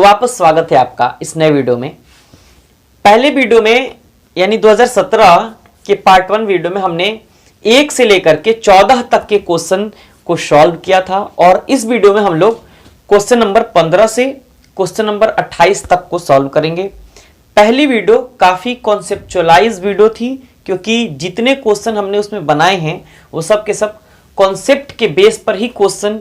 तो वापस स्वागत है आपका इस नए वीडियो में। पहले वीडियो में यानी 2017 के पार्ट 1 वीडियो में हमने 1 से लेकर के 14 तक के क्वेश्चन को सॉल्व किया था और इस वीडियो में हम लोग क्वेश्चन नंबर 15 से क्वेश्चन नंबर 28 तक को सॉल्व करेंगे। पहली वीडियो काफी कॉन्सेप्चुअलाइज वीडियो थी क्योंकि जितने क्वेश्चन हमने उसमें बनाए हैं वो सब के सब कॉन्सेप्ट के बेस पर ही क्वेश्चन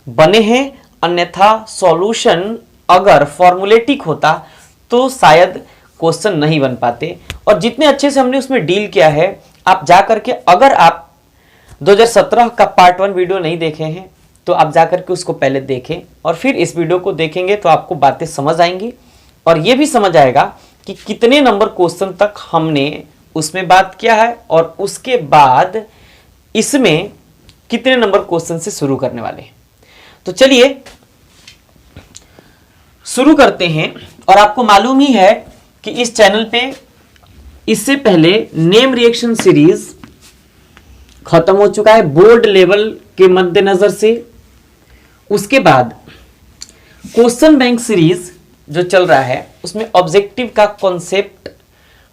बने हैं, अन्यथा सॉल्यूशन अगर फॉर्मुलेटिक होता तो शायद क्वेश्चन नहीं बन पाते। और जितने अच्छे से हमने उसमें डील किया है, आप जा करके अगर आप 2017 का पार्ट 1 वीडियो नहीं देखे हैं तो आप जा करके उसको पहले देखें और फिर इस वीडियो को देखेंगे तो आपको बातें समझ आएंगी और ये भी समझ आएगा कि कितने नंबर क्वेश्चन तक हमने उसमें बात किया है और उसके बाद इसमें कितने नंबर क्वेश्चन से शुरू करने वाले हैं। तो चलिए शुरू करते हैं। और आपको मालूम ही है कि इस चैनल पे इससे पहले नेम रिएक्शन सीरीज खत्म हो चुका है बोर्ड लेवल के मद्देनजर से। उसके बाद क्वेश्चन बैंक सीरीज जो चल रहा है उसमें ऑब्जेक्टिव का कॉन्सेप्ट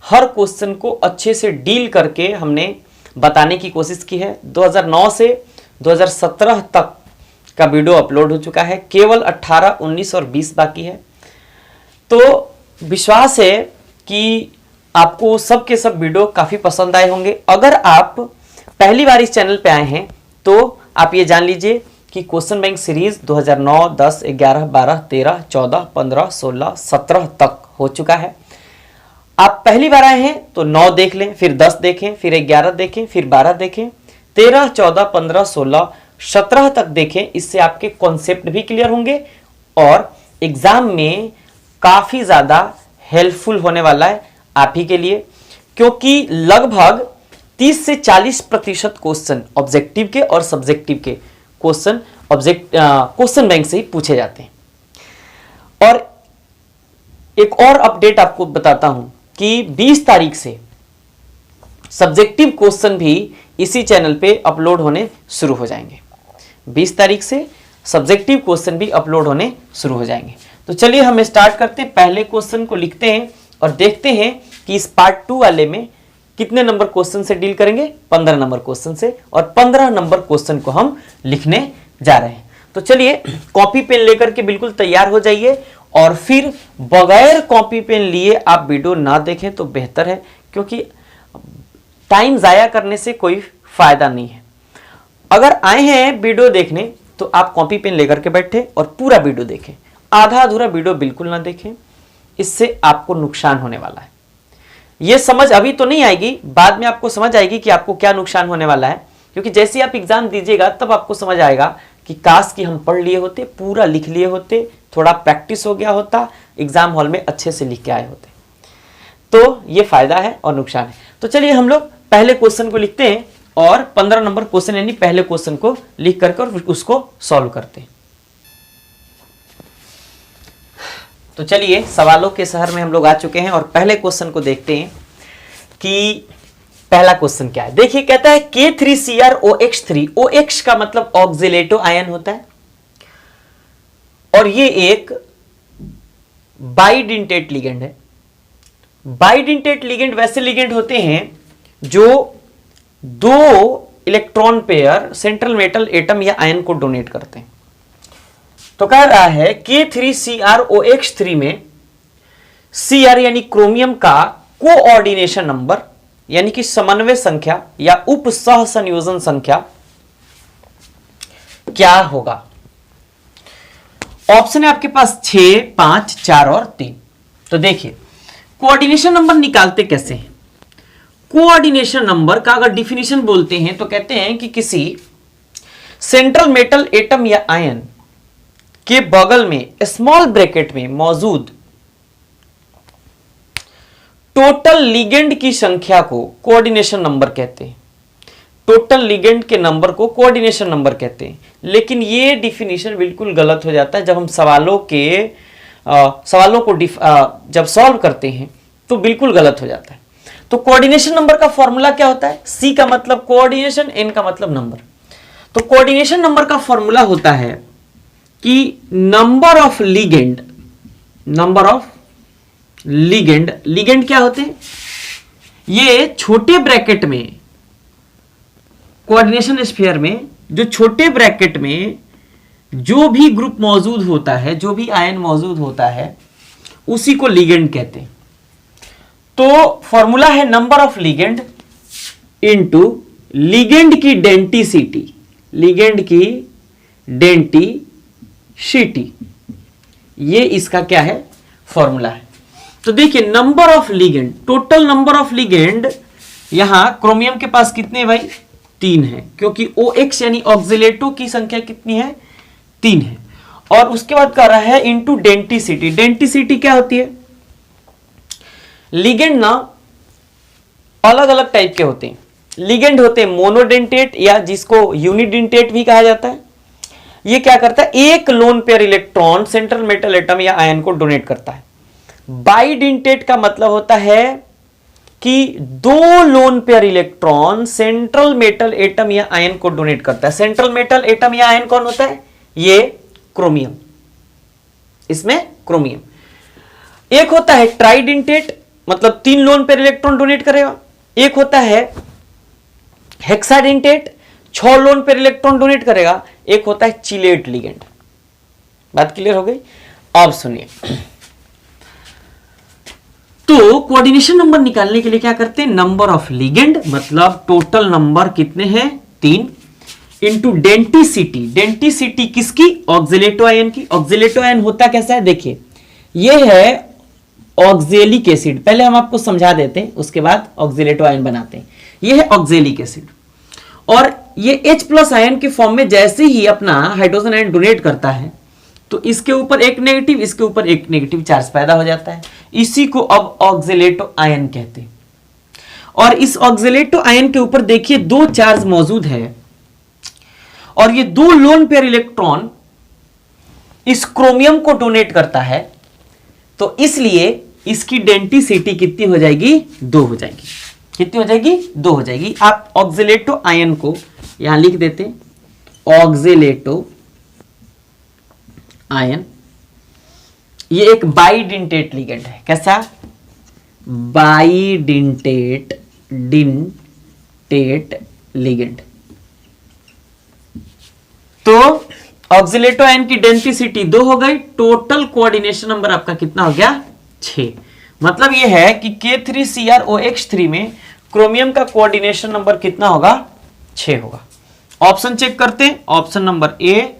हर क्वेश्चन को अच्छे से डील करके हमने बताने की कोशिश की है। 2009 से 2017 तक का वीडियो अपलोड हो चुका है, केवल 18, 19 और 20 बाकी है। तो विश्वास है कि आपको सब के सब वीडियो काफी पसंद आए होंगे। अगर आप पहली बार इस चैनल पे आए हैं तो आप ये जान लीजिए कि क्वेश्चन बैंक सीरीज 2009, 10, 11, 12, 13, 14, 15, 16, 17 तक हो चुका है। आप पहली बार आए हैं तो 9 देख लें, फिर 10 देखें, फिर 11 देखें, फिर 12 देखें, 13, 14, 15, 16, 17 तक देखें। इससे आपके कॉन्सेप्ट भी क्लियर होंगे और एग्जाम में काफी ज्यादा हेल्पफुल होने वाला है आप ही के लिए, क्योंकि लगभग 30 से 40% क्वेश्चन ऑब्जेक्टिव के और सब्जेक्टिव के क्वेश्चन बैंक से ही पूछे जाते हैं। और एक और अपडेट आपको बताता हूं कि 20 तारीख से सब्जेक्टिव क्वेश्चन भी इसी चैनल पे अपलोड होने शुरू हो जाएंगे। 20 तारीख से सब्जेक्टिव क्वेश्चन भी अपलोड होने शुरू हो जाएंगे। तो चलिए हम स्टार्ट करते हैं। पहले क्वेश्चन को लिखते हैं और देखते हैं कि इस पार्ट 2 वाले में कितने नंबर क्वेश्चन से डील करेंगे। 15 नंबर क्वेश्चन से, और 15 नंबर क्वेश्चन को हम लिखने जा रहे हैं। तो चलिए कॉपी पेन लेकर के बिल्कुल तैयार हो जाइए और फिर बगैर कॉपी पेन लिए आप वीडियो ना देखें तो बेहतर है, क्योंकि टाइम जाया करने से कोई फायदा नहीं है। अगर आए हैं वीडियो देखने तो आप कॉपी पेन लेकर के बैठे और पूरा वीडियो देखें, आधा अधूरा वीडियो बिल्कुल ना देखें, इससे आपको नुकसान होने वाला है। यह समझ अभी तो नहीं आएगी, बाद में आपको समझ आएगी कि आपको क्या नुकसान होने वाला है, क्योंकि जैसे आप एग्जाम दीजिएगा तब आपको समझ आएगा कि काश कि हम पढ़ लिए होते, पूरा लिख लिए होते, थोड़ा प्रैक्टिस हो गया होता, एग्जाम हॉल में अच्छे से लिख के आए होते। तो यह फायदा है और नुकसान है। तो चलिए हम लोग पहले क्वेश्चन को लिखते हैं और 15 नंबर क्वेश्चन यानी पहले क्वेश्चन को लिख करके और उसको सॉल्व करते हैं। तो चलिए सवालों के शहर में हम लोग आ चुके हैं और पहले क्वेश्चन को देखते हैं कि पहला क्वेश्चन क्या है। देखिए कहता है K3CrOX3, OX का मतलब ऑक्सिलेटो आयन होता है और ये एक बाइडेंटेट लिगेंड है। बाइडेंटेट लिगेंड वैसे लिगेंड होते हैं जो 2 electron pair central metal atom या आयन को डोनेट करते हैं। तो कह रहा है K3CrOX3 में Cr यानी क्रोमियम का कोऑर्डिनेशन नंबर यानी कि समन्वय संख्या या उप सह संयोजन संख्या क्या होगा। ऑप्शन है आपके पास 6, 5, 4 और 3। तो देखिए कोऑर्डिनेशन नंबर निकालते कैसे हैं। कोऑर्डिनेशन नंबर का अगर डिफिनेशन बोलते हैं तो कहते हैं कि किसी सेंट्रल मेटल एटम या आयन के बगल में स्मॉल ब्रैकेट में मौजूद टोटल लिगेंड की संख्या को कोऑर्डिनेशन नंबर कहते हैं। टोटल लिगेंड के नंबर को कोऑर्डिनेशन नंबर कहते हैं। लेकिन यह डिफिनेशन बिल्कुल गलत हो जाता है जब हम सवालों को जब सॉल्व करते हैं तो बिल्कुल गलत हो जाता है। तो कोऑर्डिनेशन नंबर का फॉर्मूला क्या होता है। C का मतलब कोऑर्डिनेशन, N का मतलब नंबर। तो कोऑर्डिनेशन नंबर का फॉर्मूला होता है कि number of ligand number of ligand. Ligand क्या होते हैं? ये छोटे ब्रैकेट में कोऑर्डिनेशन स्फीयर में जो छोटे ब्रैकेट में जो भी ग्रुप मौजूद होता है, जो भी आयन मौजूद होता है, उसी को लिगेंड कहते हैं। तो फॉर्मूला है number of ligand into ligand की डेंटिसिटी, लिगेंड की डेंटिसिटी, ये इसका क्या है? फॉर्मूला है। तो देखिए number of ligand, total number of ligand, यहां क्रोमियम के पास कितने भाई? 3 है, क्योंकि OX यानी ऑक्सिलेटो की संख्या कितनी है? 3 है। और उसके बाद कर रहा है इनटू डेंटिसिटी। डेंटिसिटी क्या होती है? लिगेंड ना अलग अलग टाइप के होते हैं। लिगेंड होते हैं मोनोडेंटेट या जिसको यूनिडेंटेट भी कहा जाता है। ये क्या करता है? एक lone pair electron central metal atom या आयन को डोनेट करता है। बाइडेंटेट का मतलब होता है कि 2 lone pair electron central metal atom या आयन को डोनेट करता है। सेंट्रल मेटल एटम या आयन कौन होता है? ये क्रोमियम, इसमें क्रोमियम। एक होता है ट्राइडेंटेट, मतलब 3 लोन पेयर इलेक्ट्रॉन डोनेट करेगा। एक होता है hexadentate, 6 lone pair electron donate करेगा। एक होता है चिलेट लिगेंड। बात क्लियर हो गई? अब सुनिए, तो कोऑर्डिनेशन नंबर निकालने के लिए क्या करते हैं? नंबर ऑफ लिगेंड मतलब टोटल नंबर कितने हैं? 3 इंटू डेंटिसिटी। डेंटिसिटी किसकी? ऑक्सिलेटो आयन की। ऑक्सिलेटो आयन होता कैसा है? देखिए ये है ऑक्जेलिक एसिड। पहले हम आपको समझा देते हैं, उसके बाद ऑक्सिलेटो आयन बनाते हैं। ये है ऑक्जेलिक एसिड और ये H+ आयन के फॉर्म में जैसे ही अपना हाइड्रोजन आयन डोनेट करता है तो इसके ऊपर एक नेगेटिव, इसके ऊपर एक नेगेटिव चार्ज पैदा हो जाता है। इसी को अब ऑक्सिलेटो आयन कहते हैं। और इस ऑक्सिलेटो आयन के ऊपर देखिए 2 चार्ज मौजूद है और ये 2 लोन पेयर इलेक्ट्रॉन इस क्रोमियम को डोनेट करता है, तो इसलिए इसकी डेंटिसिटी कितनी हो जाएगी? 2 हो जाएगी। कितनी हो जाएगी? 2 हो जाएगी। आप ऑक्सिलेटो आयन को यहां लिख देते हैं, ऑक्सिलेटो आयन। ये एक बाइडेंटेट लिगेंड है। कैसा? Bidentate ligand. तो ऑक्सिलेटो आयन की डेंसिटी 2 हो गई। टोटल कोऑर्डिनेशन नंबर आपका कितना हो गया? 6। मतलब ये है कि K3CrOX3 में क्रोमियम का कोऑर्डिनेशन नंबर कितना होगा? 6 होगा। ऑप्शन चेक करते हैं। ऑप्शन नंबर ए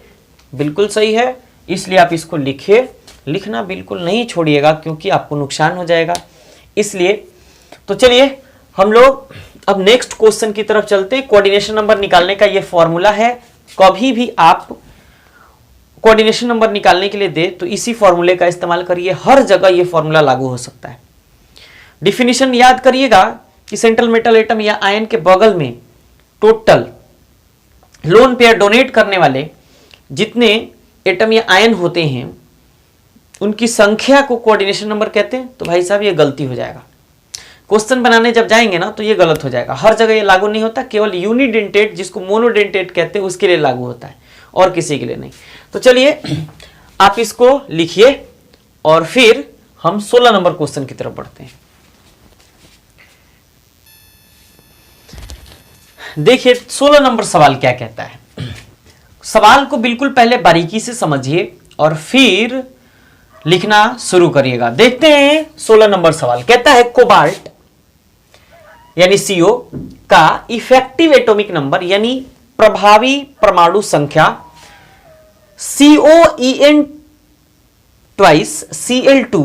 बिल्कुल सही है, इसलिए आप इसको लिखिए। लिखना बिल्कुल नहीं छोड़िएगा क्योंकि आपको नुकसान हो जाएगा, इसलिए। तो चलिए हम लोग अब नेक्स्ट क्वेश्चन की तरफ चलते हैं। कोऑर्डिनेशन नंबर निकालने का ये फॉर्मूला है। कभी भी आप कोऑर्डिनेशन नंबर निकालने के लिए दे तो इसी फॉर्मूले का इस्तेमाल करिए। हर जगह ये फॉर्मूला लागू हो सकता है। डिफिनीशन याद करिएगा कि सेंट्रल मेटल एटम या आयन के बगल में टोटल लोन पेयर डोनेट करने वाले जितने एटम या आयन होते हैं उनकी संख्या को कोऑर्डिनेशन नंबर कहते हैं। तो भाई साहब ये गलती हो जाएगा। क्वेश्चन बनाने जब जाएंगे ना तो ये गलत हो जाएगा। हर जगह ये लागू नहीं होता, केवल यूनिडेंटेट जिसको मोनोडेंटेट कहते हैं उसके लिए लागू होता है और किसी के लिए नहीं। तो चलिए आप इसको लिखिए और फिर हम 16 नंबर क्वेश्चन की तरफ बढ़ते हैं। देखिए 16 नंबर सवाल क्या कहता है। सवाल को बिल्कुल पहले बारीकी से समझिए और फिर लिखना शुरू करिएगा। देखते हैं 16 नंबर सवाल कहता है कोबाल्ट यानी CO का इफेक्टिव एटॉमिक नंबर यानी प्रभावी परमाणु संख्या COEN twice Cl2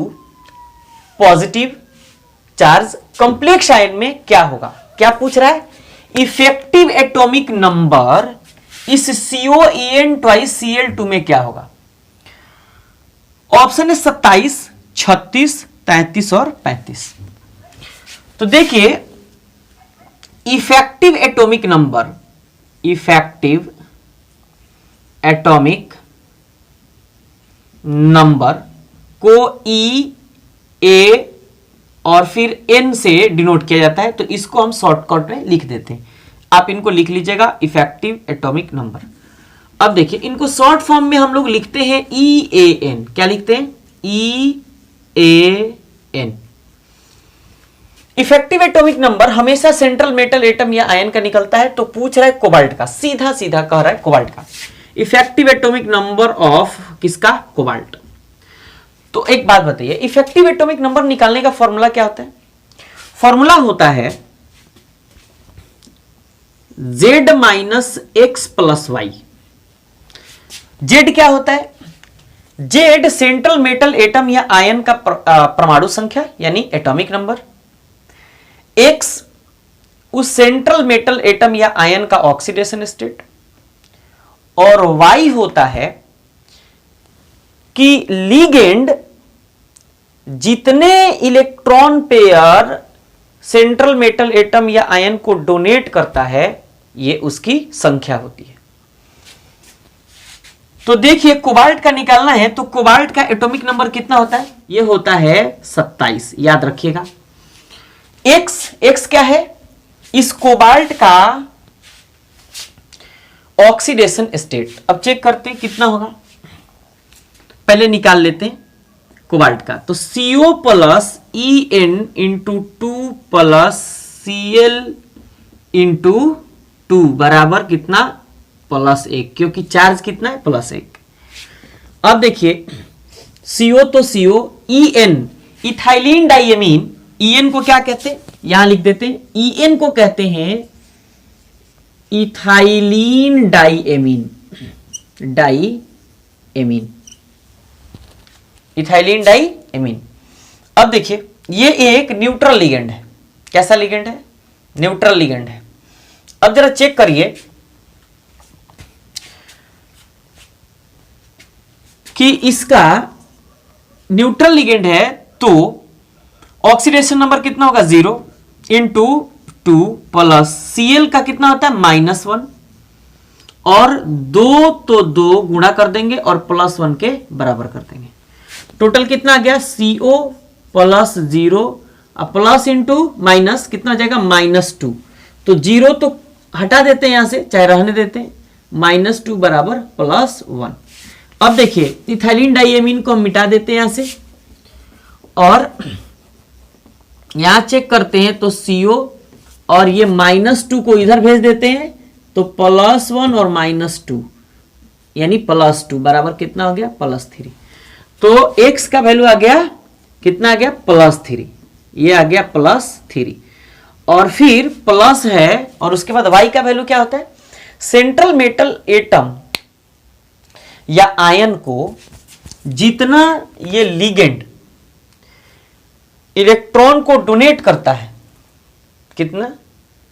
positive charge complex ion में क्या होगा। क्या पूछ रहा है? इफेक्टिव एटॉमिक नंबर इस COEN ट्वाइस Cl2 में क्या होगा। ऑप्शन है 27, 36, 33 और 35। तो देखिए effective atomic number, effective atomic number को E, A और फिर N से डिनोट किया जाता है, तो इसको हम शॉर्टकट में लिख देते हैं। आप इनको लिख लीजिएगा इफेक्टिव एटॉमिक नंबर। अब देखिए इनको शॉर्ट फॉर्म में हम लोग लिखते हैं EAN। क्या लिखते हैं? An। इफेक्टिव एटॉमिक नंबर हमेशा सेंट्रल मेटल एटम या आयन का निकलता है, तो पूछ रहा है कोबाल्ट का, सीधा सीधा कह रहा है कोबाल्ट का। इफेक्टिव एटॉमिक नंबर ऑफ किसका? कोबाल्ट। तो एक बात बताइए, इफेक्टिव एटॉमिक नंबर निकालने का फॉर्मूला क्या होता है? फॉर्मूला होता है Z minus X plus Y. Z क्या होता है? जेड सेंट्रल मेटल एटम या आयन का परमाणु संख्या यानी एटॉमिक नंबर। एक्स उस सेंट्रल मेटल एटम या आयन का ऑक्सीडेशन स्टेट। और वाई होता है कि लिगेंड जितने electron pair central metal atom या आयन को डोनेट करता है, ये उसकी संख्या होती है। तो देखिए कोबाल्ट का निकालना है, तो कोबाल्ट का एटॉमिक नंबर कितना होता है? ये होता है 27, याद रखिएगा। एक्स क्या है? इस कोबाल्ट का ऑक्सीडेशन स्टेट। अब चेक करते हैं कितना होगा, पहले निकाल लेते हैं कोबाल्ट का। तो CO plus En into 2 plus Cl into 2 बराबर कितना? +1, क्योंकि चार्ज कितना है? +1। अब देखिए CO तो CO, En ethylene diamine, En को क्या कहते हैं? यहां लिख देते हैं, En को कहते हैं इथाइलिन डाइएमीन। Ethylene diamine. अब देखिए ये एक न्यूट्रल लिगेंड है। कैसा लिगेंड है? न्यूट्रल लिगेंड है। अब जरा चेक करिए कि इसका न्यूट्रल लिगेंड है, तो ऑक्सीडेशन नंबर कितना होगा? 0 इंटू 2 प्लस Cl का कितना होता है? -1, और 2 तो 2 गुणा कर देंगे और +1 के बराबर कर देंगे। टोटल कितना आ गया? CO plus 0 plus into minus कितना हो जाएगा? -2। तो 0 तो हटा देते हैं यहां से, चाहे रहने देते हैं, -2 बराबर +1। अब देखिए इथाइलिन डाइएमीन को हम मिटा देते हैं यहां से, और यहां चेक करते हैं तो CO और ये -2 को इधर भेज देते हैं, तो +1 और -2 यानी +2 बराबर कितना हो गया? +3। तो x का वैल्यू आ गया कितना? आ गया +3। ये आ गया +3, और फिर प्लस है, और उसके बाद y का वैल्यू क्या होता है? सेंट्रल मेटल एटम या आयन को जितना ये लिगेंड इलेक्ट्रॉन को डोनेट करता है, कितना?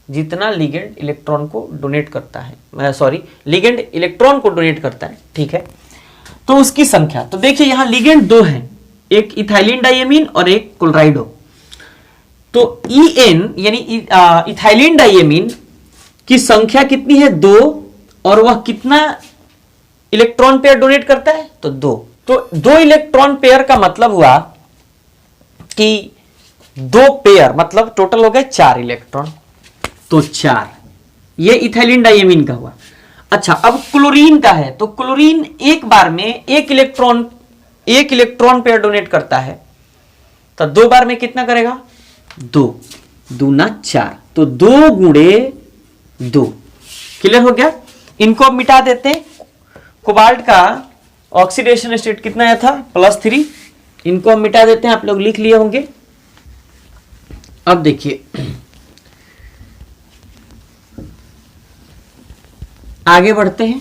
जितना लिगेंड इलेक्ट्रॉन को डोनेट करता है, सॉरी लिगेंड इलेक्ट्रॉन को डोनेट करता है, ठीक है, तो उसकी संख्या। तो देखिए यहां लिगेंड 2 हैं, एक इथाइलिन डाइएमीन और एक क्लोराइडो। तो En यानी इथाइलिन डाइएमीन की संख्या कितनी है? 2, और वह कितना इलेक्ट्रॉन पेयर डोनेट करता है? तो 2। तो 2 इलेक्ट्रॉन पेयर का मतलब हुआ कि 2 पेयर मतलब टोटल हो गए 4 इलेक्ट्रॉन, तो 4। ये इथाइलिन डाइएमीन का हुआ। अच्छा, अब क्लोरीन का है, तो क्लोरीन एक बार में एक इलेक्ट्रॉन पेयर डोनेट करता है, तो 2 बार में कितना करेगा? 2 दूना 4, तो 2 गुणे 2। क्लियर हो गया? इनको अब मिटा देते हैं। कोबाल्ट का ऑक्सीडेशन स्टेट कितना आया था? +3। इनको हम मिटा देते हैं, आप लोग लिख लिए होंगे। अब देखिए आगे बढ़ते हैं,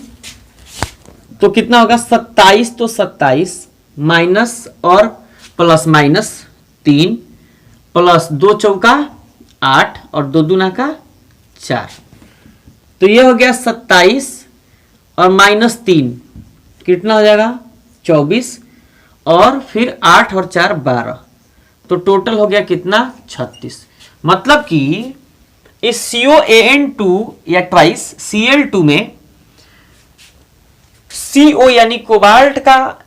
तो कितना होगा? 27, तो 27 माइनस और प्लस -3 प्लस 2 चौका 8 और 2 दूना का 4, तो ये हो गया 27 और -3 कितना हो जाएगा? 24, और फिर 8 और 4 12, तो टोटल हो गया कितना? 36। मतलब कि इस COAN2 या ट्वाइस Cl2 में CO यानी कोबाल्ट का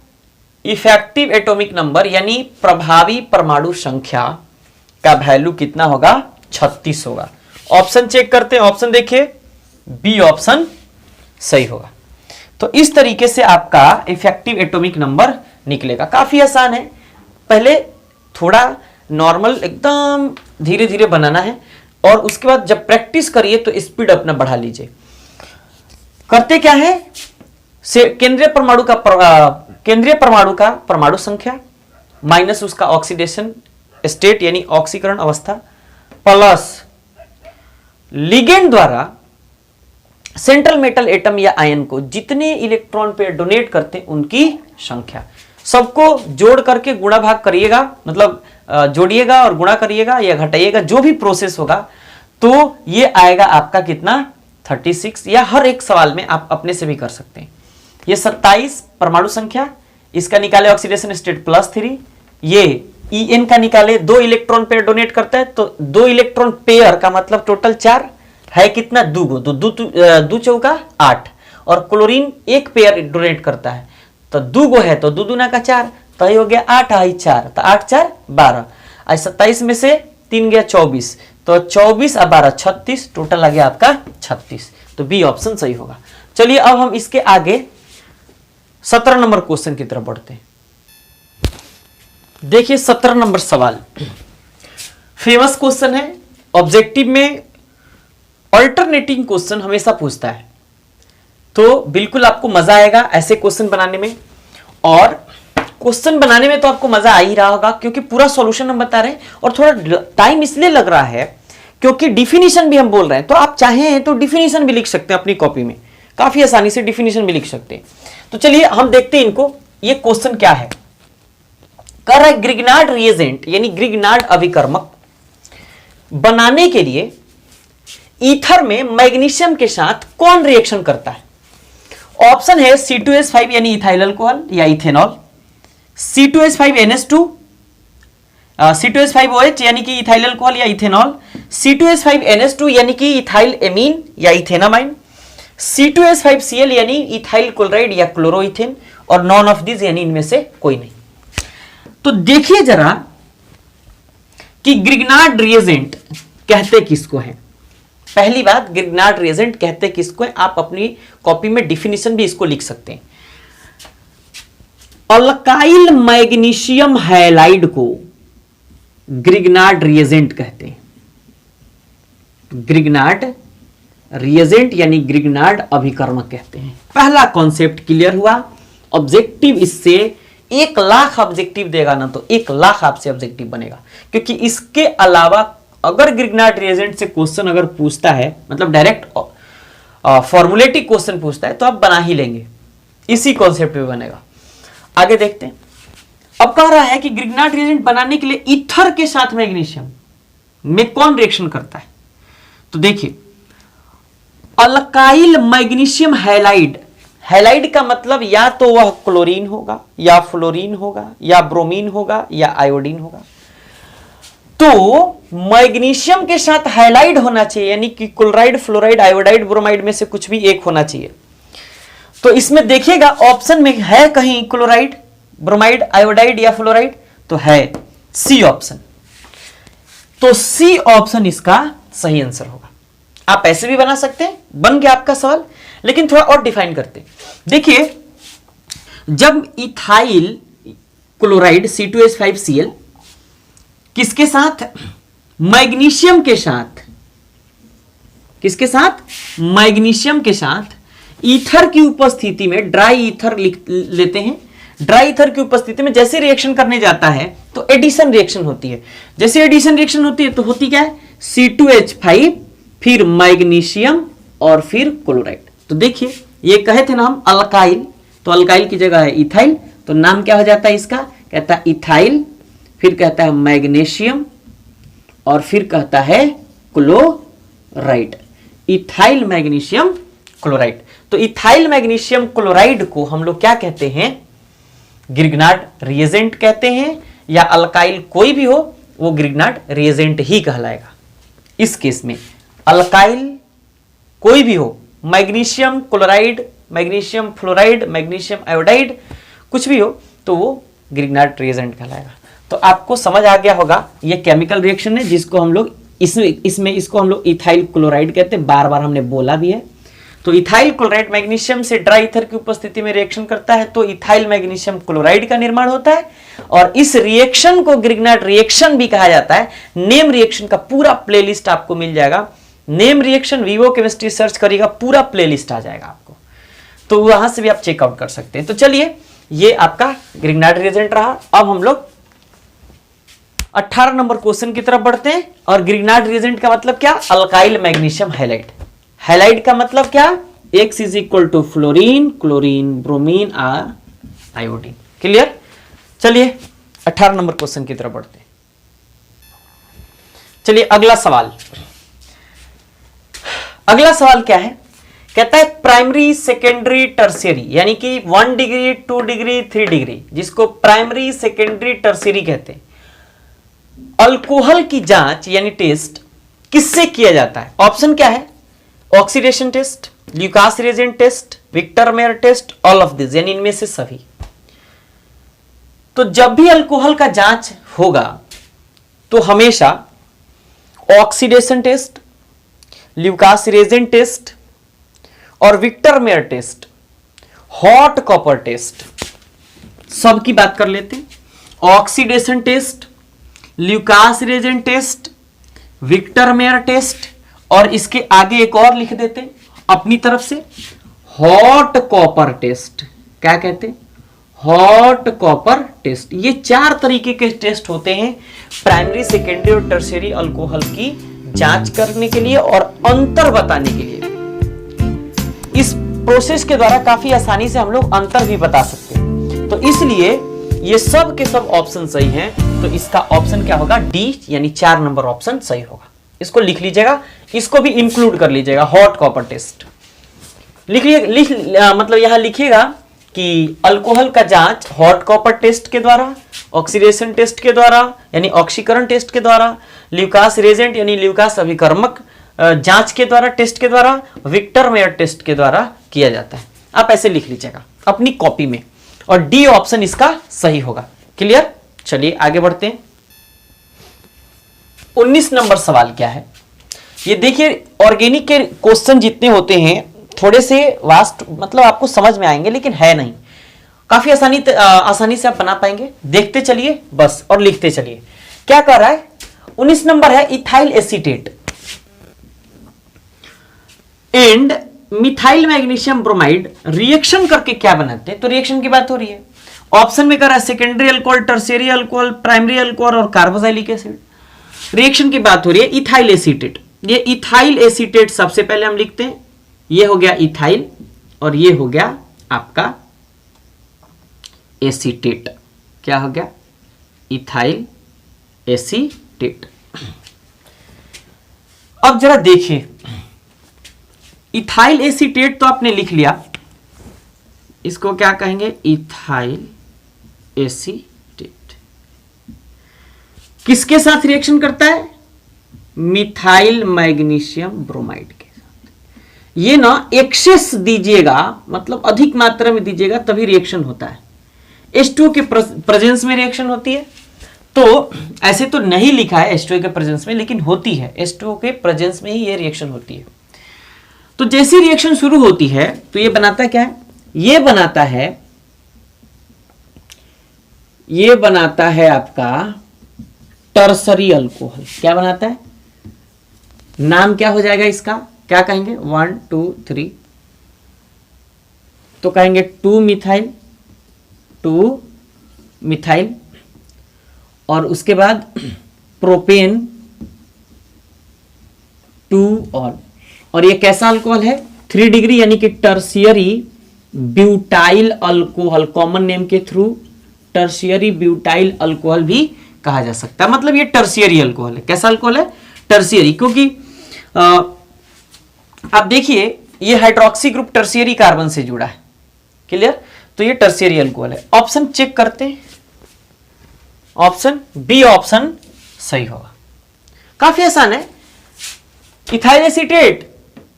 इफेक्टिव एटॉमिक नंबर यानी प्रभावी परमाणु संख्या का वैल्यू कितना होगा? 36 होगा। ऑप्शन चेक करते हैं, ऑप्शन देखिए, बी ऑप्शन सही होगा। तो इस तरीके से आपका इफेक्टिव एटॉमिक नंबर निकलेगा। काफी आसान है। पहले थोड़ा नॉर्मल एकदम धीरे धीरे बनाना है, और उसके बाद जब प्रैक्टिस करिए तो स्पीड अपना बढ़ा लीजिए। करते क्या है, केंद्रीय परमाणु का परमाणु संख्या माइनस उसका ऑक्सीडेशन स्टेट यानी ऑक्सीकरण अवस्था प्लस लिगेंड द्वारा सेंट्रल मेटल एटम या आयन को जितने इलेक्ट्रॉन पेयर डोनेट करते हैं उनकी संख्या, सबको जोड़ करके गुणा भाग करिएगा, मतलब जोड़िएगा और गुणा करिएगा या घटाइएगा, जो भी प्रोसेस होगा, तो ये आएगा आपका कितना 36, या हर एक सवाल में आप अपने से भी कर सकते हैं। ये 27 परमाणु संख्या, इसका निकाले ऑक्सीडेशन स्टेट +3, ये En का निकाले 2 इलेक्ट्रॉन पेयर डोनेट करता है, तो 2 इलेक्ट्रॉन पेयर का मतलब टोटल 4 है, कितना 2 गो, तो 2 चौका 8, और क्लोरीन 1 पेयर डोनेट करता है, तो 2 गो है तो 2 दूना का 4, तो ये हो गया 8 आई 4, तो 8 4 12, आज 27 में से 3 गया 24, तो 24 और 12 36, टोटल आ गया आपका 36, तो बी ऑप्शन सही होगा। चलिए अब हम इसके आगे 17 नंबर क्वेश्चन की तरफ बढ़ते हैं। देखिए 17 नंबर सवाल फेमस क्वेश्चन है, ऑब्जेक्टिव में अल्टरनेटिंग क्वेश्चन हमेशा पूछता है, तो बिल्कुल आपको मजा आएगा ऐसे क्वेश्चन बनाने में, और क्वेश्चन बनाने में तो आपको मजा आ ही रहा होगा क्योंकि पूरा सॉल्यूशन हम बता रहे हैं, और थोड़ा टाइम इसलिए लग रहा है क्योंकि डिफिनीशन भी हम बोल रहे हैं, तो आप चाहें तो डिफिनीशन भी लिख सकते हैं अपनी कॉपी में, काफी आसानी से डिफिनीशन भी लिख सकते हैं। तो चलिए हम देखते हैं इनको, ये क्वेश्चन क्या है। कर रहा है ग्रिग्नार्ड रिएजेंट यानी ग्रिग्नार्ड अभिकर्मक बनाने के लिए ईथर में मैग्नीशियम के साथ कौन रिएक्शन करता है। ऑप्शन है C2H5 यानी इथाइल अल्कोहल या इथेनॉल, C2H5NH2, C2H5OH यानी कि इथाइल अल्कोहल या इथेनॉल, C2H5NH2 यानी कि इथाइल एमीन या इथेनामाइन, C2H5Cl यानी इथाइल क्लोराइड या क्लोरोइथेन, और नॉन ऑफ दिस यानी इनमें से कोई नहीं। तो देखिए जरा कि ग्रिग्नार्ड रिएजेंट कहते किसको है। पहली बात, ग्रिग्नार्ड रिएजेंट कहते किसको है, आप अपनी कॉपी में डिफिनीशन भी इसको लिख सकते हैं। अल्काइल मैग्नीशियम हैलाइड को ग्रिग्नार्ड रिएजेंट कहते हैं। ग्रिग्नार्ड रिएजेंट यानी ग्रिग्नार्ड अभिकर्मक कहते हैं। पहला कॉन्सेप्ट क्लियर हुआ। ऑब्जेक्टिव इससे 1 लाख ऑब्जेक्टिव देगा ना, तो 1 लाख आपसे ऑब्जेक्टिव बनेगा, क्योंकि इसके अलावा अगर ग्रिग्नार्ड रिएजेंट से क्वेश्चन अगर पूछता है, मतलब डायरेक्ट फॉर्मुलेटिव क्वेश्चन पूछता है, तो आप बना ही लेंगे, इसी कॉन्सेप्ट पे बनेगा। आगे देखते हैं। अब कह रहा है कि ग्रिग्नार्ड रिएजेंट बनाने के लिए ईथर के साथ मैग्नीशियम में कौन रिएक्शन करता है। तो देखिए, अल्काइल मैग्नीशियम हैलाइड, हैलाइड का मतलब या तो वह क्लोरीन होगा या फ्लोरीन होगा या ब्रोमीन होगा या आयोडीन होगा। तो मैग्नीशियम के साथ हैलाइड होना चाहिए, यानी कि क्लोराइड, फ्लोराइड, आयोडाइड, ब्रोमाइड में से कुछ भी एक होना चाहिए। तो इसमें देखिएगा ऑप्शन में है कहीं क्लोराइड, ब्रोमाइड, आयोडाइड या फ्लोराइड, तो है सी ऑप्शन। तो सी ऑप्शन इसका सही आंसर होगा। आप ऐसे भी बना सकते हैं, बन गया आपका सवाल, लेकिन थोड़ा और डिफाइन करते हैं। देखिए, जब इथाइल क्लोराइड C2H5Cl किसके साथ, मैग्नीशियम के साथ, किसके साथ, मैग्नीशियम के साथ ईथर की उपस्थिति में ड्राई ईथर लेते हैं। ड्राई ईथर की उपस्थिति में जैसे रिएक्शन करने जाता है तो एडिशन रिएक्शन होती है। जैसे एडिशन रिएक्शन होती है तो होती क्या है, C2H5 फिर मैग्नीशियम और फिर क्लोराइड। तो देखिए, ये कहे थे ना हम अल्काइल, तो अल्काइल की जगह है इथाइल, तो नाम क्या हो जाता है इसका, कहता है इथाइल, फिर कहता है मैग्नीशियम और फिर कहता है क्लोराइड। Ethyl magnesium chloride. तो इथाइल मैग्नीशियम क्लोराइड को हम लोग क्या कहते हैं, ग्रिग्नार्ड रिएजेंट कहते हैं, या अल्काइल कोई भी हो वो ग्रिग्नार्ड रिएजेंट ही कहलाएगा। इस केस में अल्काइल कोई भी हो, magnesium chloride, magnesium fluoride, magnesium iodide, कुछ भी हो, तो वो ग्रिग्नार्ड रिएजेंट कहलाएगा। तो आपको समझ आ गया होगा, ये केमिकल रिएक्शन है जिसको हम लोग इसमें इसको हम लोग इथाइल क्लोराइड कहते हैं, बार बार हमने बोला भी है। तो इथाइल क्लोराइड मैग्नीशियम से ड्राई ईथर की उपस्थिति में रिएक्शन करता है, तो इथाइल मैग्नीशियम क्लोराइड का निर्माण होता है, और इस रिएक्शन को ग्रिग्नार्ड रिएक्शन भी कहा जाता है। नेम रिएक्शन का पूरा प्लेलिस्ट आपको मिल जाएगा। Name reaction Vivo chemistry search करिएगा, पूरा प्लेलिस्ट आ जाएगा आपको, तो वहां से भी आप चेकआउट कर सकते हैं। तो चलिए, ये आपका ग्रिग्नार्ड रिएजेंट रहा। अब हम लोग 18 नंबर क्वेश्चन की तरफ बढ़ते हैं। और ग्रिग्नार्ड रिएजेंट का मतलब क्या? Alkyl magnesium halide. हैलाइड का मतलब क्या? X is equal to fluorine, chlorine, bromine और आयोडीन। क्लियर? चलिए 18 नंबर क्वेश्चन की तरफ बढ़ते हैं। चलिए अगला सवाल। अगला सवाल क्या है? कहता है प्राइमरी, सेकेंडरी, टर्शियरी, यानी कि 1 डिग्री, 2 डिग्री, 3 डिग्री, जिसको प्राइमरी, सेकेंडरी, टर्शियरी कहते हैं, अल्कोहल की जांच यानी टेस्ट किससे किया जाता है? ऑप्शन क्या है? Oxidation test, Lucas reagent test, Victor Meyer test, all of this, यानी इनमें से सभी। तो जब भी अल्कोहल का जांच होगा तो हमेशा oxidation test, Lucas reagent test और Victor Meyer test, hot copper test, सबकी बात कर लेते हैं। Oxidation test, Lucas reagent test, Victor Meyer test, और इसके आगे एक और लिख देते हैं अपनी तरफ से, हॉट कॉपर टेस्ट। क्या कहते हैं? Hot copper test. ये 4 तरीके के टेस्ट होते हैं प्राइमरी, सेकेंडरी और टर्शियरी अल्कोहल की जांच करने के लिए और अंतर बताने के लिए। इस प्रोसेस के द्वारा काफी आसानी से हम लोग अंतर भी बता सकते हैं। तो इसलिए ये सब के सब ऑप्शन सही हैं। तो इसका ऑप्शन क्या होगा? डी, यानी 4 नंबर ऑप्शन सही होगा। इसको लिख लीजिएगा, इसको भी इंक्लूड कर लीजिएगा, हॉट कॉपर टेस्ट मतलब यहां लिखिएगा कि अल्कोहल का जांच हॉट कॉपर टेस्ट के द्वारा, ऑक्सीडेशन टेस्ट के द्वारा यानी ऑक्सीकरण टेस्ट के द्वारा, ल्यूकास रिएजेंट यानी ल्यूकास अभिकर्मक जांच के द्वारा, टेस्ट के द्वारा, विक्टर मेयर टेस्ट के द्वारा किया जाता है। आप ऐसे लिख लीजिएगा अपनी कॉपी में, और डी ऑप्शन इसका सही होगा। क्लियर? चलिए आगे बढ़ते हैं। 19 नंबर सवाल क्या है? ये देखिए, ऑर्गेनिक के क्वेश्चन जितने होते हैं थोड़े से वास्ट, मतलब आपको समझ में आएंगे, लेकिन है नहीं, काफी आसानी से आप बना पाएंगे। देखते चलिए बस और लिखते चलिए। क्या कर रहा है? 19 नंबर है, ethyl acetate and methyl magnesium bromide reaction करके क्या बनाते हैं? तो रिएक्शन की बात हो रही है। ऑप्शन में कर रहा है secondary alcohol, tertiary alcohol, primary alcohol और कार्बोक्सिलिक एसिड। रिएक्शन की बात हो रही है इथाइल एसीटेट। ये इथाइल एसीटेट सबसे पहले हम लिखते हैं, ये हो गया इथाइल और ये हो गया आपका एसीटेट। क्या हो गया? Ethyl acetate. अब जरा देखिए, इथाइल एसीटेट तो आपने लिख लिया, इसको क्या कहेंगे? Ethyl acetate. किसके साथ रिएक्शन करता है? मिथाइल मैग्नीशियम ब्रोमाइड के साथ। ये ना एक्सेस दीजिएगा, मतलब अधिक मात्रा में दीजिएगा तभी रिएक्शन होता है। H2O के प्रेजेंस में रिएक्शन होती है। तो ऐसे तो नहीं लिखा है H2O के प्रेजेंस में, लेकिन होती है। H2O के प्रेजेंस में ही ये रिएक्शन होती है। तो जैसी रिएक्शन शुरू होती है तो ये बनाता क्या है? ये बनाता है आपका टर्सरी अल्कोहल। क्या बनाता है? नाम क्या हो जाएगा इसका? क्या कहेंगे? 1 2 3, तो कहेंगे 2 मिथाइल, और उसके बाद प्रोपेन 2 ऑल। और ये कैसा अल्कोहल है? 3 डिग्री, यानी कि tertiary butyl alcohol. Common name के थ्रू टर्शियरी ब्यूटाइल अल्कोहल भी कहा जा सकता है। मतलब ये टर्शियरी अल्कोहल है। कैसा अल्कोहल है? टर्शियरी, क्योंकि आप देखिए ये हाइड्रोक्सी ग्रुप टर्शियरी कार्बन से जुड़ा है। क्लियर? तो ये टर्शियरी अल्कोहल है। ऑप्शन चेक करते हैं, ऑप्शन बी ऑप्शन सही होगा। काफी आसान है। Ethyl acetate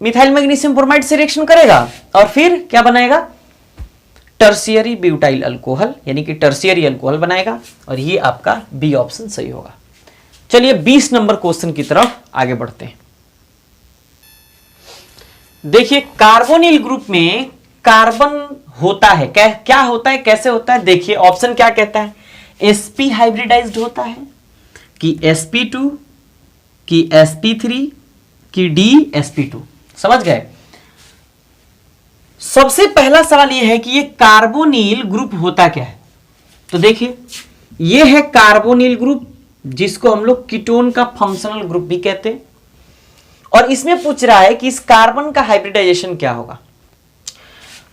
methyl magnesium bromide से रिएक्शन करेगा और फिर क्या बनाएगा? टर्शियरी ब्यूटाइल अल्कोहल, यानी कि टर्शियरी अल्कोहल बनाएगा, और ये आपका बी ऑप्शन सही होगा। चलिए 20 नंबर क्वेश्चन की तरफ आगे बढ़ते हैं। देखिए, कार्बोनिल ग्रुप में कार्बन होता है क्या होता है, कैसे होता है? देखिए ऑप्शन क्या कहता है? sp हाइब्रिडाइज्ड होता है कि sp2 कि sp3 कि dsp2? समझ गए? सबसे पहला सवाल यह है कि ये कार्बोनिल ग्रुप होता क्या है। तो देखिए, ये है कार्बोनिल ग्रुप, जिसको हम लोग कीटोन का फंक्शनल ग्रुप भी कहते हैं। और इसमें पूछ रहा है कि इस कार्बन का हाइब्रिडाइजेशन क्या होगा।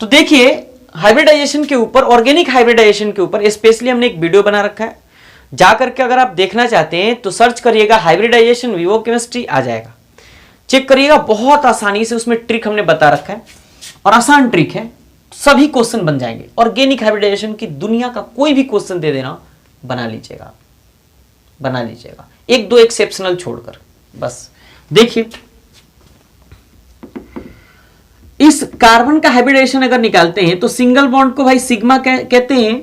तो देखिए, हाइब्रिडाइजेशन के ऊपर, ऑर्गेनिक हाइब्रिडाइजेशन के ऊपर स्पेशली हमने एक वीडियो बना रखा है, जाकर के अगर आप देखना चाहते हैं तो सर्च करिएगा हाइब्रिडाइजेशन विवो केमिस्ट्री, आ जाएगा, चेक करिएगा। बहुत आसानी से उसमें ट्रिक हमने बता रखा है और आसान ट्रिक है, सभी क्वेश्चन बन जाएंगे। ऑर्गेनिक हाइब्रिडाइजेशन की दुनिया का कोई भी क्वेश्चन दे देना, बना लीजिएगा, बना लीजिएगा, एक दो एक्सेप्शनल छोड़कर। बस देखिए, इस कार्बन का हाइब्रिडाइजेशन अगर निकालते हैं तो सिंगल बॉन्ड को भाई सिग्मा कहते हैं,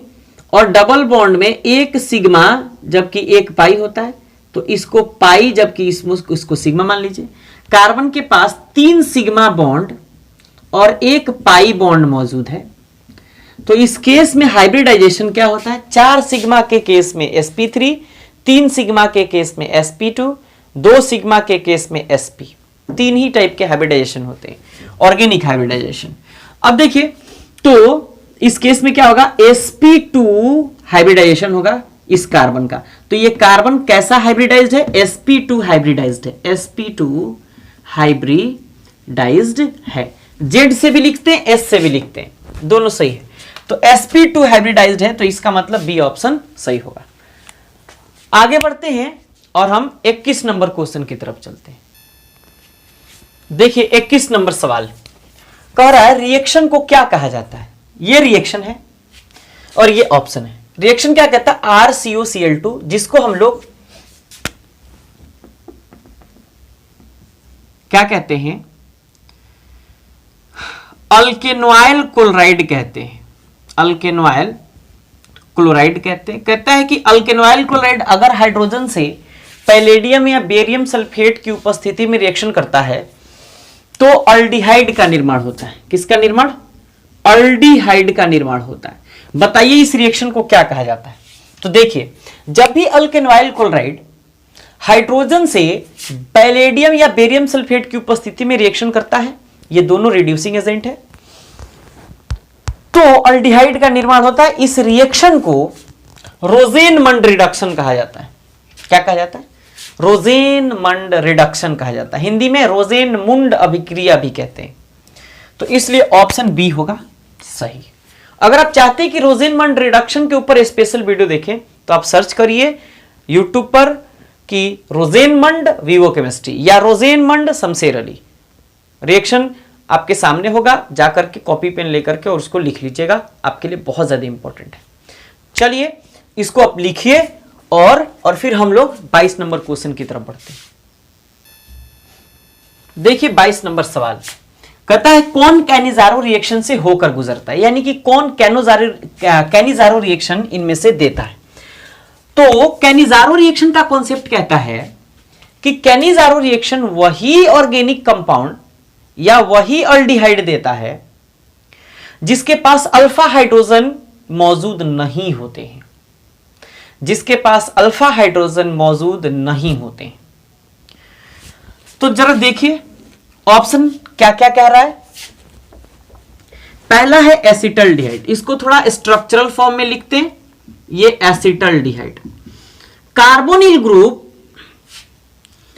और डबल बॉन्ड में एक सिग्मा जबकि एक पाई होता है, तो इसको पाई जबकि इसको सिग्मा मान लीजिए। कार्बन के पास 3 सिग्मा बॉन्ड और एक पाई बॉन्ड मौजूद है, तो इस केस में हाइब्रिडाइजेशन क्या होता है? 4 सिग्मा के केस में sp3, 3 सिग्मा के केस में sp2, 2 सिग्मा के केस में sp। 3 ही टाइप के हाइब्रिडाइजेशन होते हैं, ऑर्गेनिक हाइब्रिडाइजेशन। अब देखिए, तो इस केस में क्या होगा? sp2 हाइब्रिडाइजेशन होगा इस कार्बन का। तो ये कार्बन कैसा हाइब्रिडाइज्ड है? sp2 हाइब्रिडाइज्ड है, sp2 हाइब्रिडाइज्ड है। Z से भी लिखते हैं, S से भी लिखते हैं, दोनों सही है। तो sp2 हाइब्रिडाइज्ड है, तो इसका मतलब बी ऑप्शन सही होगा। आगे बढ़ते हैं और हम 21 नंबर क्वेश्चन की तरफ चलते हैं। देखिए, 21 नंबर सवाल कह रहा है रिएक्शन को क्या कहा जाता है। ये रिएक्शन है और ये ऑप्शन है। रिएक्शन क्या कहता है? RCOCl2, जिसको हम लोग क्या कहते हैं? अल्केनॉइल क्लोराइड कहते हैं, अल्केनॉइल क्लोराइड कहते हैं। कहता है कि अल्केनॉइल क्लोराइड अगर हाइड्रोजन से पैलेडियम या बेरियम सल्फेट की उपस्थिति में रिएक्शन करता है तो अल्डिहाइड का निर्माण होता है। किसका निर्माण? अल्डिहाइड का निर्माण होता है। बताइए इस रिएक्शन को क्या कहा जाता है। तो देखिए, जब भी अल्केनॉइल क्लोराइड हाइड्रोजन से पैलेडियम या बेरियम सल्फेट की उपस्थिति में रिएक्शन करता है, ये दोनों रिड्यूसिंग एजेंट है, तो अल्डिहाइड का निर्माण होता है। इस रिएक्शन को रोजेनमंड रिडक्शन कहा जाता है। क्या कहा जाता है? रोजेनमंड रिडक्शन कहा जाता है। हिंदी में रोजेनमुंड अभिक्रिया भी कहते हैं। तो इसलिए ऑप्शन बी होगा सही। अगर आप चाहते हैं कि रोजेनमंड रिडक्शन के ऊपर स्पेशल वीडियो देखें तो आप सर्च करिए यूट्यूब पर कि रोजेनमंड विवो केमिस्ट्री या रोजेनमंड शमशेर अली। रिएक्शन आपके सामने होगा, जाकर के कॉपी पेन लेकर के और उसको लिख लीजिएगा, आपके लिए बहुत ज्यादा इंपॉर्टेंट है। चलिए इसको आप लिखिए और फिर हम लोग 22 नंबर क्वेश्चन की तरफ बढ़ते हैं। देखिए 22 नंबर सवाल कहता है कौन कैनिजारो रिएक्शन से होकर गुजरता है, यानी कि कौन कैनिजारो रिएक्शन इनमें से देता है। तो कैनिजारो रिएक्शन का कॉन्सेप्ट कहता है कि कैनिजारो रिएक्शन वही ऑर्गेनिक कंपाउंड या वही अल्डिहाइड देता है जिसके पास अल्फा हाइड्रोजन मौजूद नहीं होते हैं, जिसके पास अल्फा हाइड्रोजन मौजूद नहीं होते हैं। तो जरा देखिए ऑप्शन क्या क्या कह रहा है। पहला है एसिटल्डिहाइड, इसको थोड़ा स्ट्रक्चरल फॉर्म में लिखते हैं, ये एसिटल्डिहाइड। कार्बोनिल ग्रुप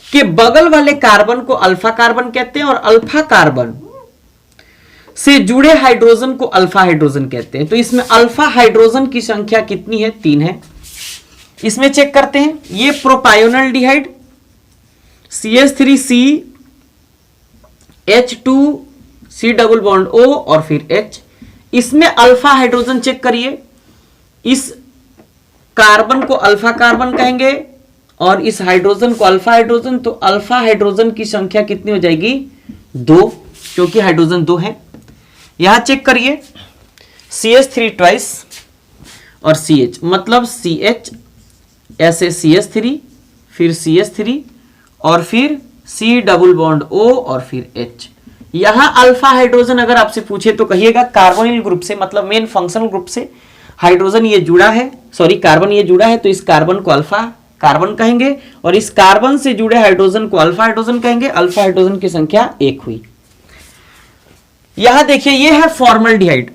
के बगल वाले कार्बन को अल्फा कार्बन कहते हैं और अल्फा कार्बन से जुड़े हाइड्रोजन को अल्फा हाइड्रोजन कहते हैं। तो इसमें अल्फा हाइड्रोजन की संख्या कितनी है? 3 है। इसमें चेक करते हैं, ये प्रोपायोनल्डिहाइड CH3C H2C double bond O और फिर H। इसमें अल्फा हाइड्रोजन चेक करिए, इस कार्बन को अल्फा कार्बन कहेंगे और इस हाइड्रोजन को अल्फा हाइड्रोजन। तो अल्फा हाइड्रोजन की संख्या कितनी हो जाएगी? 2, क्योंकि हाइड्रोजन 2 है। यहां चेक करिए CH3 ट्वाइस और CH, मतलब CH ऐसे CH3 फिर CH3 और फिर C डबल बॉन्ड O और फिर H। यहां अल्फा हाइड्रोजन अगर आपसे पूछे तो कहिएगा कार्बोनिल ग्रुप से, मतलब मेन फंक्शनल ग्रुप से हाइड्रोजन ये जुड़ा है, सॉरी कार्बन ये जुड़ा है, तो इस कार्बन को अल्फा कार्बन कहेंगे और इस कार्बन से जुड़े हाइड्रोजन को अल्फा हाइड्रोजन कहेंगे। अल्फा हाइड्रोजन की संख्या 1 हुई। यहां देखिए ये है फॉर्मल्डिहाइड,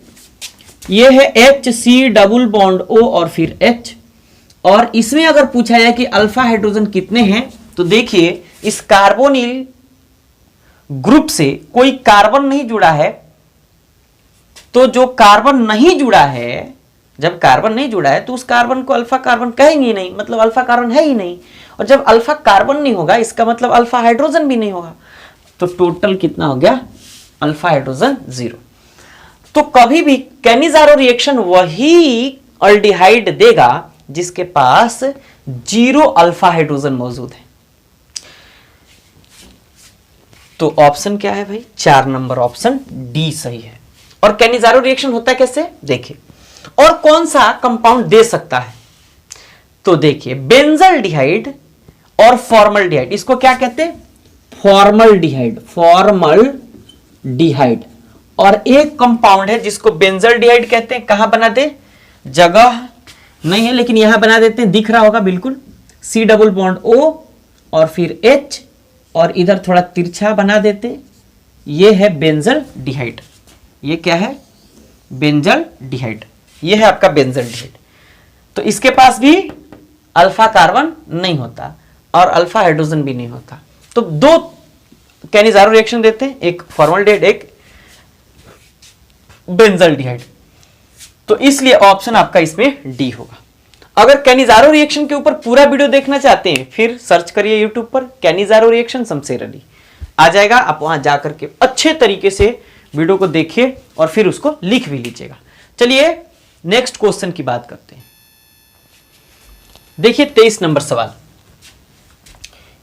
ये है HC डबल बॉन्ड O और फिर H, और इसमें अगर पूछा जाए कि अल्फा हाइड्रोजन कितने हैं तो देखिए इस कार्बोनिल ग्रुप से कोई कार्बन नहीं जुड़ा है, तो जो कार्बन नहीं जुड़ा है, जब कार्बन नहीं जुड़ा है तो उस कार्बन को अल्फा कार्बन कहेंगे ही नहीं, मतलब अल्फा कार्बन है ही नहीं। और जब अल्फा कार्बन नहीं होगा इसका मतलब अल्फा हाइड्रोजन भी नहीं होगा, तो टोटल कितना हो गया? Alpha hydrogen 0। तो कभी भी कैनिजारो रिएक्शन वही अल्डिहाइड देगा जिसके पास 0 अल्फा हाइड्रोजन मौजूद है। तो ऑप्शन क्या है भाई? 4 नंबर ऑप्शन डी सही है। और कैनिजारो रिएक्शन होता है कैसे देखिए, और कौन सा कंपाउंड दे सकता है? तो देखिए बेंजल्डिहाइड और फॉर्मल्डिहाइड, इसको क्या कहते हैं? Formaldehyde, formaldehyde. और एक कंपाउंड है जिसको बेंजल्डिहाइड कहते हैं, कहां बना दे? जगह नहीं है लेकिन यहां बना देते हैं, दिख रहा होगा बिल्कुल, C डबल बॉन्ड O और फिर H, और इधर थोड़ा तिरछा बना देते, ये है बेंजल्डिहाइड। ये क्या है? बेंजल्डिहाइड। ये है आपका बेंजल्डिहाइड। तो इसके पास भी अल्फा कार्बन नहीं होता और अल्फा हाइड्रोजन भी नहीं होता। तो 2 कैनिजारो रिएक्शन देते हैं, एक फॉर्मल्डिहाइड एक बेंजल्डिहाइड। तो इसलिए ऑप्शन आपका इसमें डी होगा। अगर कैनिजारो रिएक्शन के ऊपर पूरा वीडियो देखना चाहते हैं फिर सर्च करिए यूट्यूब पर कैनिजारो रिएक्शन शमशेर अली, आ जाएगा। आप वहां जाकर के अच्छे तरीके से वीडियो को देखिए और फिर उसको लिख भी लीजिएगा। चलिए नेक्स्ट क्वेश्चन की बात करते हैं। देखिए 23 नंबर सवाल,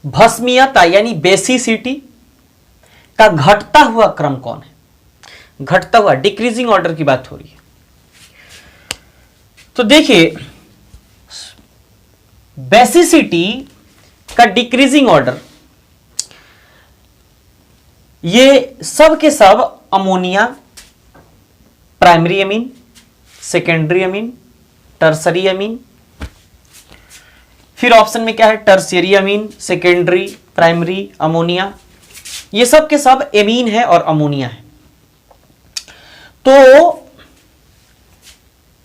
भस्मीयता यानी बेसिसिटी का घटता हुआ क्रम कौन है? घटता हुआ, डिक्रीजिंग ऑर्डर की बात हो रही है। तो देखिए बेसिसिटी का डिक्रीजिंग ऑर्डर, ये सब के सब ammonia, primary amine, secondary amine, tertiary amine, फिर ऑप्शन में क्या है? Tertiary amine, secondary, primary, ammonia, ये सब के सब एमीन है और अमोनिया है। तो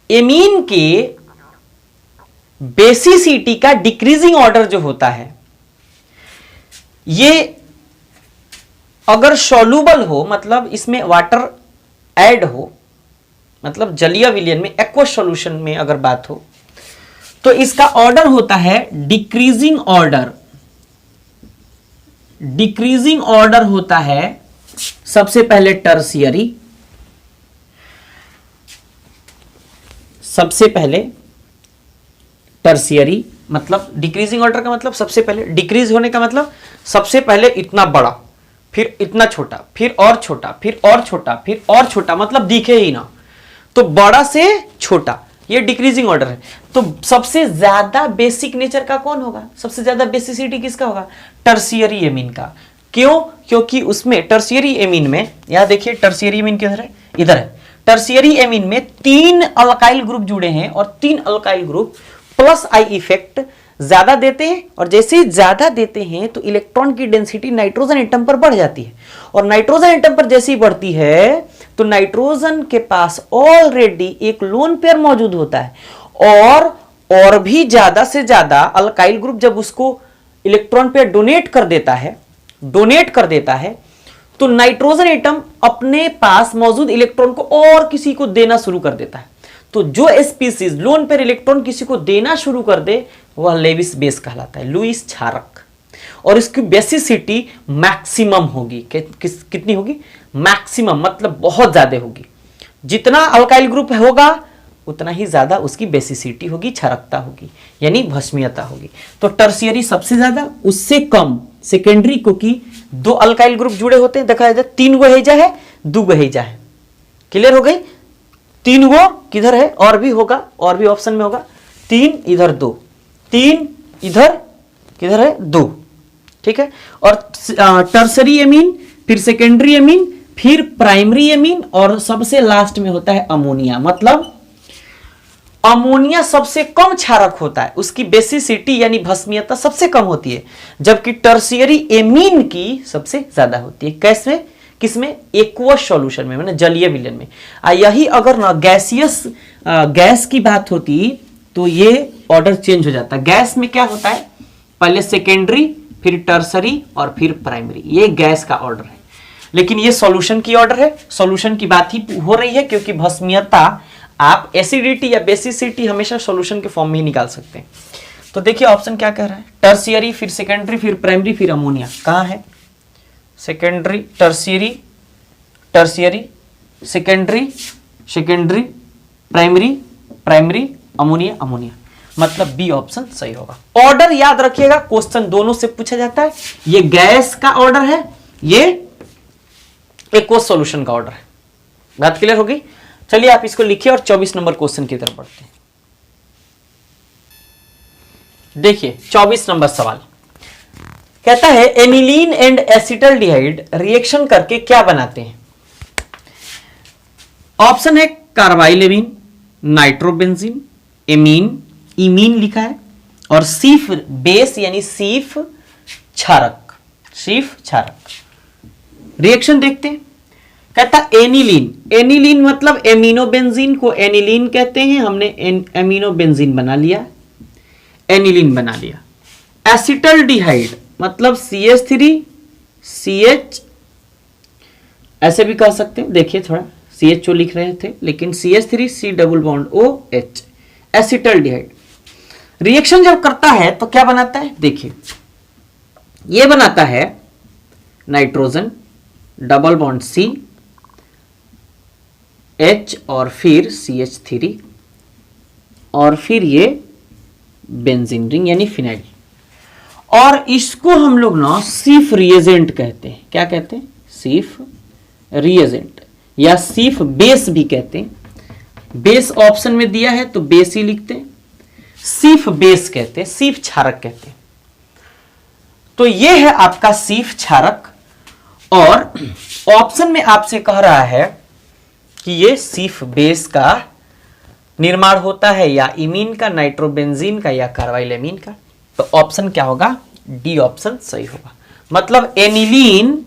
एमीन के बेसिसिटी का डिक्रीजिंग ऑर्डर जो होता है, ये अगर सॉल्यूबल हो, मतलब इसमें वाटर ऐड हो, मतलब जलीय विलयन में एक्वस सॉल्यूशन में अगर बात हो, तो इसका ऑर्डर होता है डिक्रीजिंग ऑर्डर। डिक्रीजिंग ऑर्डर होता है सबसे पहले टर्शियरी, सबसे पहले टर्शियरी, मतलब डिक्रीजिंग ऑर्डर का मतलब सबसे पहले, डिक्रीज होने का मतलब सबसे पहले इतना बड़ा, फिर इतना छोटा, फिर और छोटा, फिर और छोटा, फिर और छोटा, मतलब दिखे ही ना, तो बड़ा से छोटा, ये डिक्रीजिंग ऑर्डर है। तो सबसे ज्यादा बेसिक नेचर का कौन होगा? सबसे ज्यादा बेसिसिटी किसका होगा? टर्शियरी एमीन का। क्यों? क्योंकि उसमें टर्शियरी एमीन में, यहां देखिए टर्शियरी एमीन किधर है? इधर है। टर्शियरी एमीन में 3 अल्काइल ग्रुप जुड़े हैं और 3 alkyl group plus I effect ज्यादा देते हैं, और जैसे ही ज्यादा देते हैं तो इलेक्ट्रॉन की डेंसिटी नाइट्रोजन एटम पर बढ़ जाती है, और नाइट्रोजन एटम पर जैसे ही बढ़ती है तो नाइट्रोजन के पास ऑलरेडी एक लोन पेयर मौजूद होता है, और भी ज्यादा से ज्यादा अल्काइल ग्रुप जब उसको इलेक्ट्रॉन पेयर डोनेट कर देता है तो नाइट्रोजन एटम अपने पास मौजूद इलेक्ट्रॉन को और किसी को देना शुरू कर देता है। तो जो स्पीसीज लोन पेयर इलेक्ट्रॉन किसी को देना शुरू कर दे वह लेविस बेस कहलाता है, लुईस क्षारक, और इसकी बेसिसिटी मैक्सिमम होगी। कितनी होगी? मैक्सिमम, मतलब बहुत ज्यादा होगी। जितना अल्काइल ग्रुप होगा उतना ही ज्यादा उसकी बेसिसिटी होगी, क्षारकता होगी, यानी भस्मीयता होगी। तो टर्शियरी सबसे ज्यादा, उससे कम सेकेंडरी, क्योंकि 2 अल्काइल ग्रुप जुड़े होते हैं, देखा जाए 3 गो हेजा है, 2 गो हेजा है। क्लियर हो गई? 3 गो किधर है? और भी होगा, और भी ऑप्शन में होगा। 3 इधर 2, 3 इधर किधर है? 2। ठीक है। और टर्सरी एमीन, फिर सेकेंडरी एमीन, फिर प्राइमरी एमीन, और सबसे लास्ट में होता है अमोनिया। मतलब अमोनिया सबसे कम क्षारक होता है, उसकी बेसिसिटी यानी भस्मीयता सबसे कम होती है, जबकि टर्शियरी एमीन की सबसे ज्यादा होती है। कैसे? किसमें? एक्वस सॉल्यूशन में, मतलब जलीय विलयन में। यही अगर ना गैसियस गैस की बात होती तो ये ऑर्डर चेंज हो जाता। गैस में क्या होता है? पहले सेकेंडरी, फिर टर्सरी और फिर प्राइमरी, ये गैस का ऑर्डर है। लेकिन ये सॉल्यूशन की ऑर्डर है, सॉल्यूशन की बात ही हो रही है, क्योंकि भस्मीयता आप एसिडिटी या बेसिसिटी हमेशा सॉल्यूशन के फॉर्म में ही निकाल सकते हैं। तो देखिए ऑप्शन क्या कह रहा है, टर्शियरी, फिर सेकेंडरी, फिर प्राइमरी, फिर अमोनिया। कहाँ है? Secondary, tertiary, tertiary, secondary, secondary, primary, primary, ammonia, ammonia, मतलब बी ऑप्शन सही होगा। ऑर्डर याद रखिएगा, क्वेश्चन दोनों से पूछा जाता है। ये गैस का ऑर्डर है, ये एक्वस सॉल्यूशन का ऑर्डर है। बात क्लियर होगी? चलिए आप इसको लिखिए और 24 नंबर क्वेश्चन की तरफ बढ़ते हैं। देखिए 24 नंबर सवाल कहता है एनिलीन एंड एसिटल्डिहाइड रिएक्शन करके क्या बनाते हैं? ऑप्शन है कार्बाइलेमीन, नाइट्रोबेंजीन, एमीन, इमीन लिखा है, और सीफ बेस यानी सीफ क्षारक, सीफ क्षारक। रिएक्शन देखते हैं। कहता एनिलीन, एनिलीन मतलब एमिनोबेंजीन को एनिलीन कहते हैं, हमने एमिनोबेंजीन बना लिया, एनिलीन बना लिया। एसिटल्डिहाइड मतलब CH3 CH, ऐसे भी कह सकते हैं, देखिए थोड़ा CHO लिख रहे थे लेकिन CH3 C double bond OH, acetaldehyde. Reaction जब करता है तो क्या बनाता है? देखिए ये बनाता है nitrogen, double bond C, H और फिर CH3 और फिर ये बेंजीन रिंग यानी फिनाइल, और इसको हम लोग ना सीफ रिएजेंट कहते हैं। क्या कहते हैं? सीफ रिएजेंट या सीफ बेस भी कहते हैं। बेस ऑप्शन में दिया है तो बेस ही लिखते हैं, सीफ बेस कहते हैं, सीफ क्षारक कहते हैं। तो ये है आपका सीफ क्षारक, और ऑप्शन में आपसे कह रहा है कि ये सीफ बेस का निर्माण होता है या इमीन का, नाइट्रोबेंजीन का या कार्बाइलेमीन का। तो ऑप्शन क्या होगा? डी ऑप्शन सही होगा। मतलब एनिलीन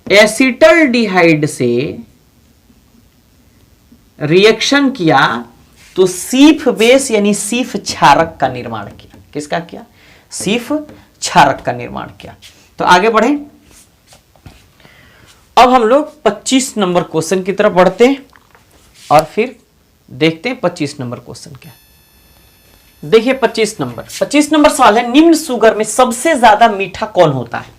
एसिटल्डिहाइड से रिएक्शन किया तो सीफ बेस यानी सीफ क्षारक का निर्माण किया। किसका किया? सीफ क्षारक का निर्माण किया। तो आगे बढ़े, अब हम लोग 25 नंबर क्वेश्चन की तरफ बढ़ते हैं और फिर देखते हैं 25 नंबर क्वेश्चन क्या। देखिए 25 नंबर सवाल है, निम्न शुगर में सबसे ज्यादा मीठा कौन होता है?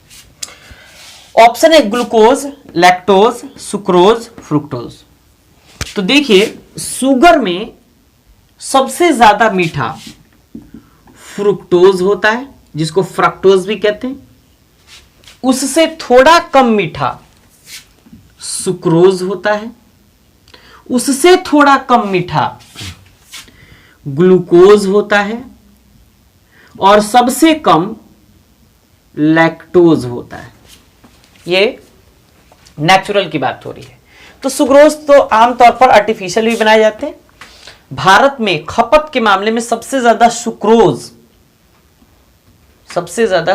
ऑप्शन है ग्लूकोज, लैक्टोज, सुक्रोज, फ्रुक्टोज। तो देखिए शुगर में सबसे ज्यादा मीठा फ्रुक्टोज होता है, जिसको फ्रक्टोज भी कहते हैं। उससे थोड़ा कम मीठा सुक्रोज होता है, उससे थोड़ा कम मीठा ग्लूकोज होता है, और सबसे कम लैक्टोज होता है। ये नेचुरल की बात हो रही है। तो सुक्रोज तो आमतौर पर आर्टिफिशियल भी बनाए जाते हैं। भारत में खपत के मामले में सबसे ज्यादा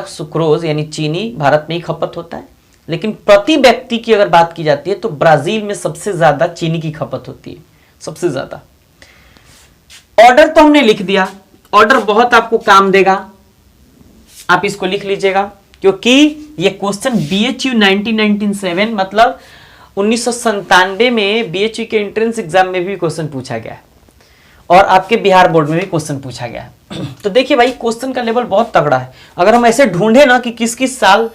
सुक्रोज यानी चीनी भारत में ही खपत होता है। लेकिन प्रति व्यक्ति की अगर बात की जाती है तो ब्राजील में सबसे ज्यादा चीनी की खपत होती है, सबसे ज्यादा। ऑर्डर तो हमने लिख दिया, ऑर्डर बहुत आपको काम देगा, आप इसको लिख लीजिएगा, क्योंकि ये क्वेश्चन BHU 1997 मतलब 1997 में BHU के एंट्रेंस एग्जाम में भी क्वेश्चन पूछा गया है और आपके बिहार बोर्ड में भी क्वेश्चन पूछा गया है। तो देखिए भाई क्वेश्चन का लेवल बहुत तगड़ा है। अगर हम ऐसे ढूंढे ना कि किस किस साल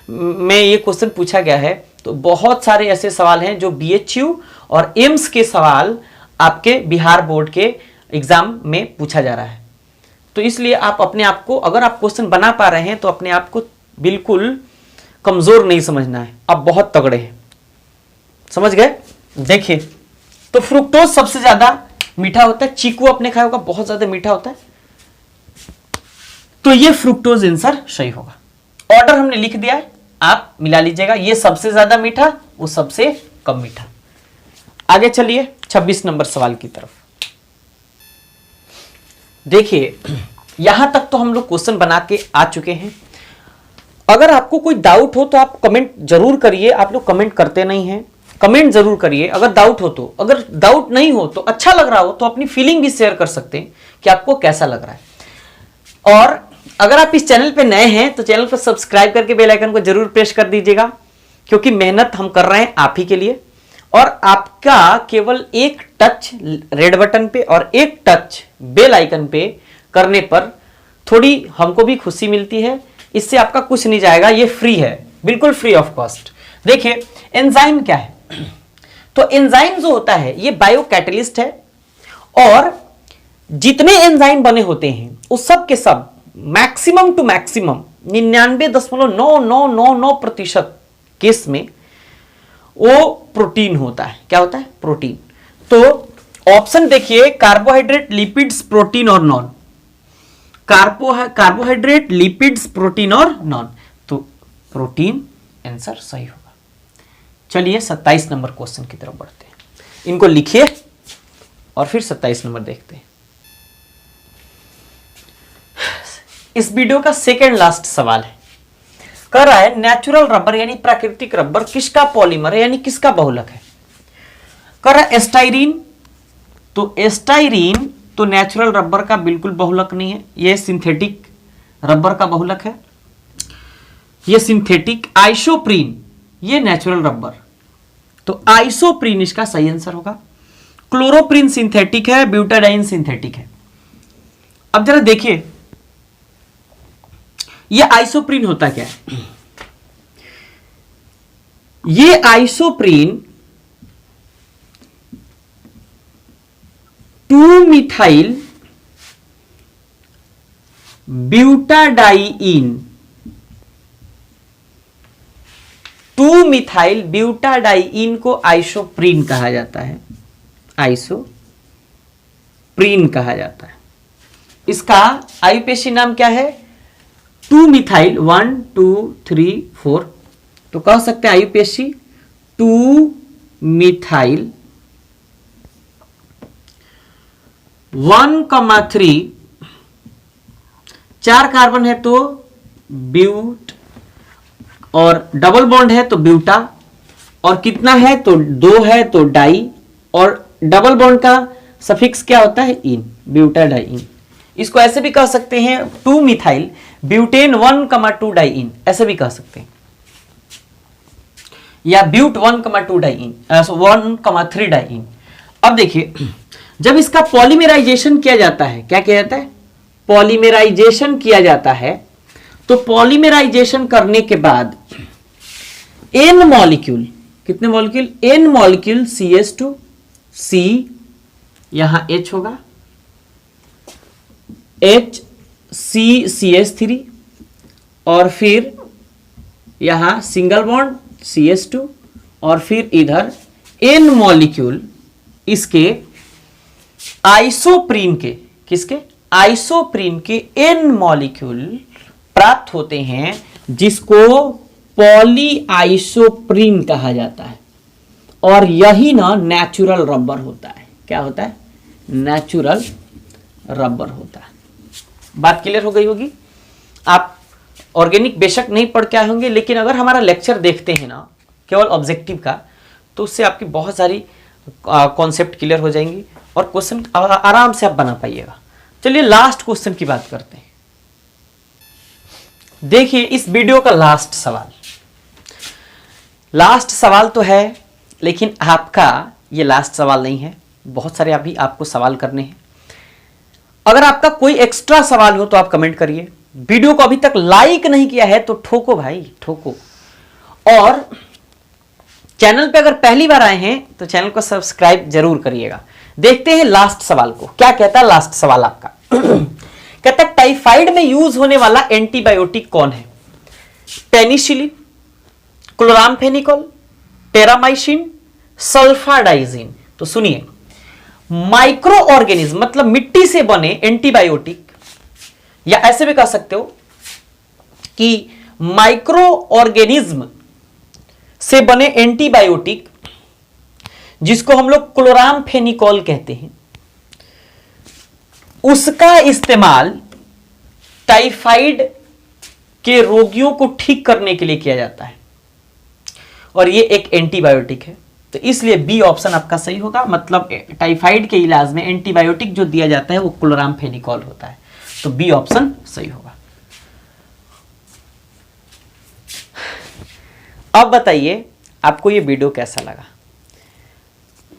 में ये क्वेश्चन पूछा गया है, तो बहुत सारे ऐसे सवाल हैं जो BHU और एम्स के सवाल आपके बिहार बोर्ड के एग्जाम में पूछा जा रहा है। तो इसलिए आप अपने आप को, अगर आप क्वेश्चन बना पा रहे हैं तो अपने आप को बिल्कुल कमजोर नहीं समझना है, आप बहुत तगड़े हैं। समझ गए? देखिए तो फ्रुक्टोज सबसे ज्यादा मीठा होता है, चीकू आपने खाया होगा, बहुत ज्यादा मीठा होता है। तो ये फ्रुक्टोज आंसर सही होगा। ऑर्डर हमने लिख दिया है, आप मिला लीजिएगा, ये सबसे ज्यादा मीठा, वो सबसे कम मीठा। आगे चलिए 26 नंबर सवाल की तरफ। देखिए यहां तक तो हम लोग क्वेश्चन बना के आ चुके हैं। अगर आपको कोई डाउट हो तो आप कमेंट जरूर करिए। आप लोग कमेंट करते नहीं हैं, कमेंट जरूर करिए अगर डाउट हो तो। अगर डाउट नहीं हो तो, अच्छा लग रहा हो तो अपनी फीलिंग भी शेयर कर सकते हैं कि आपको कैसा लग रहा है। और अगर आप इस चैनल पे नए हैं तो चैनल को सब्सक्राइब करके बेल आइकन को जरूर प्रेस कर दीजिएगा, क्योंकि मेहनत हम कर रहे हैं आप ही के लिए। और आपका केवल एक टच रेड बटन पे और एक टच बेल आइकन पे करने पर थोड़ी हमको भी खुशी मिलती है। इससे आपका कुछ नहीं जाएगा, ये फ्री है, बिल्कुल फ्री ऑफ कॉस्ट। देखिए एंजाइम क्या है, तो एंजाइम जो होता है ये बायो कैटलिस्ट है, और जितने एंजाइम बने होते हैं उस सब के सब मैक्सिमम टू मैक्सिमम 99.9999% केस में वो प्रोटीन होता है। क्या होता है? प्रोटीन। तो ऑप्शन देखिए, कार्बोहाइड्रेट, लिपिड्स, प्रोटीन और नॉन। कार्बोहाइड्रेट, लिपिड्स, प्रोटीन और नॉन, तो प्रोटीन आंसर सही होगा। चलिए 27 नंबर क्वेश्चन की तरफ बढ़ते हैं। इनको लिखिए और फिर 27 नंबर देखते हैं। इस वीडियो का सेकेंड लास्ट सवाल है। कह रहा है नेचुरल रबर यानी प्राकृतिक रबर किसका पॉलीमर है, यानी किसका बहुलक है। कह रहा है स्टाइरीन, तो स्टाइरीन तो नेचुरल रबर का बिल्कुल बहुलक नहीं है, यह सिंथेटिक रबर का बहुलक है। यह सिंथेटिक। आइसोप्रीन ये नेचुरल रबर, तो आइसोप्रीन इसका सही आंसर होगा। क्लोरोप्रीन सिंथेटिक है, ब्यूटाडाइन सिंथेटिक है। अब जरा देखिए ये आइसोप्रीन होता क्या है। ये आइसोप्रीन 2-मिथाइल ब्यूटाडाइइन, 2-मिथाइल ब्यूटाडाइइन को आइसोप्रीन कहा जाता है, आइसोप्रीन कहा जाता है। इसका आईयूपीएसी नाम क्या है? 2-मिथाइल 1 2 3 4, तो कह सकते हैं आईयूपीएसी 2-मिथाइल 1,3, 4 कार्बन है तो ब्यूट, और डबल बॉन्ड है तो ब्यूटा, और कितना है तो 2 है तो डाई, और डबल बॉन्ड का सफिक्स क्या होता है? इन, ब्यूटाडाइइन। इसको ऐसे भी कह सकते हैं 2-मिथाइल ब्यूटेन 1,2 डाइइन, ऐसे भी कह सकते हैं, या ब्यूट 1,2 डाइइन, 1,3 डाइइन। अब देखिए जब इसका पॉलीमराइजेशन किया जाता है, क्या किया जाता है? पॉलीमराइजेशन किया जाता है। तो पॉलीमराइजेशन करने के बाद n मॉलिक्यूल, कितने molecule? n molecule CH2, C, यहां H होगा, H, C, CH3, और फिर यहां सिंगल बॉन्ड CH2, और फिर इधर n मॉलिक्यूल इसके आइसोप्रीन के, किसके? आइसोप्रीन के n मॉलिक्यूल प्राप्त होते हैं, जिसको पॉली आइसोप्रीन कहा जाता है। और यही ना नेचुरल रबर होता है। क्या होता है? नेचुरल रबर होता है। बात क्लियर हो गई होगी। आप ऑर्गेनिक बेशक नहीं पढ़ के आए होंगे, लेकिन अगर हमारा लेक्चर देखते हैं ना केवल ऑब्जेक्टिव का, तो उससे आपकी बहुत सारी कॉन्सेप्ट क्लियर हो जाएंगी और क्वेश्चन आराम से आप बना पाइएगा। चलिए लास्ट क्वेश्चन की बात करते हैं। देखिए इस वीडियो का लास्ट सवाल, लास्ट सवाल तो है, लेकिन आपका ये लास्ट सवाल नहीं है, बहुत सारे अभी आपको सवाल करने हैं। अगर आपका कोई एक्स्ट्रा सवाल हो तो आप कमेंट करिए। वीडियो को अभी तक लाइक नहीं किया है तो ठोको भाई, ठोको। और चैनल पे अगर पहली बार आए हैं तो चैनल को सब्सक्राइब जरूर करिएगा। देखते हैं लास्ट सवाल को, क्या कहता है लास्ट सवाल आपका। कहता है टाइफाइड में यूज होने वाला एंटीबायोटिक कौन है? Penicillin, chloramphenicol, terramycin, sulfadiazine. तो सुनिए, माइक्रो ऑर्गेनिज्म मतलब मिट्टी से बने एंटीबायोटिक, या ऐसे भी कह सकते हो कि माइक्रो ऑर्गेनिज्म से बने एंटीबायोटिक जिसको हम लोग क्लोरामफेनिकोल कहते हैं, उसका इस्तेमाल टाइफाइड के रोगियों को ठीक करने के लिए किया जाता है और ये एक एंटीबायोटिक है। तो इसलिए बी ऑप्शन आपका सही होगा। मतलब टाइफाइड के इलाज में एंटीबायोटिक जो दिया जाता है वो क्लोरामफेनिकोल होता है। तो बी ऑप्शन सही होगा। अब बताइए आपको ये वीडियो कैसा लगा।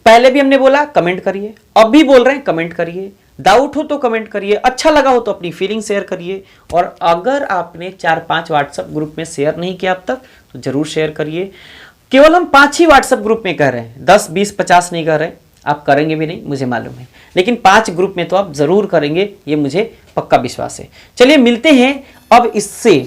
पहले भी हमने बोला कमेंट करिए, अब भी बोल रहे हैं कमेंट करिए, डाउट हो तो कमेंट करिए, अच्छा लगा हो तो अपनी फीलिंग शेयर करिए। और अगर आपने 4-5 व्हाट्सएप ग्रुप में शेयर नहीं किया अब तक तो जरूर शेयर करिए। केवल हम 5 ही व्हाट्सएप ग्रुप में कर रहे हैं, 10, 20, 50 नहीं कर रहे। आप करेंगे भी नहीं मुझे मालूम है, लेकिन 5 ग्रुप में तो आप जरूर करेंगे, ये मुझे पक्का विश्वास है। चलिए मिलते हैं अब इससे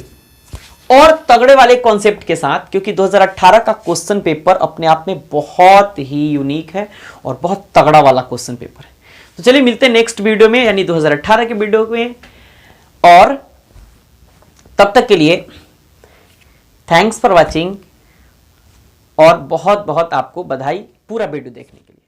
और तगड़े वाले कॉन्सेप्ट के साथ, क्योंकि 2018 का क्वेश्चन पेपर अपने आप में बहुत ही यूनिक है और बहुत तगड़ा वाला क्वेश्चन पेपर है। तो चलिए मिलते हैं नेक्स्ट वीडियो में, यानी 2018 के वीडियो में। और तब तक के लिए थैंक्स फॉर वॉचिंग और बहुत बहुत आपको बधाई पूरा वीडियो देखने के लिए।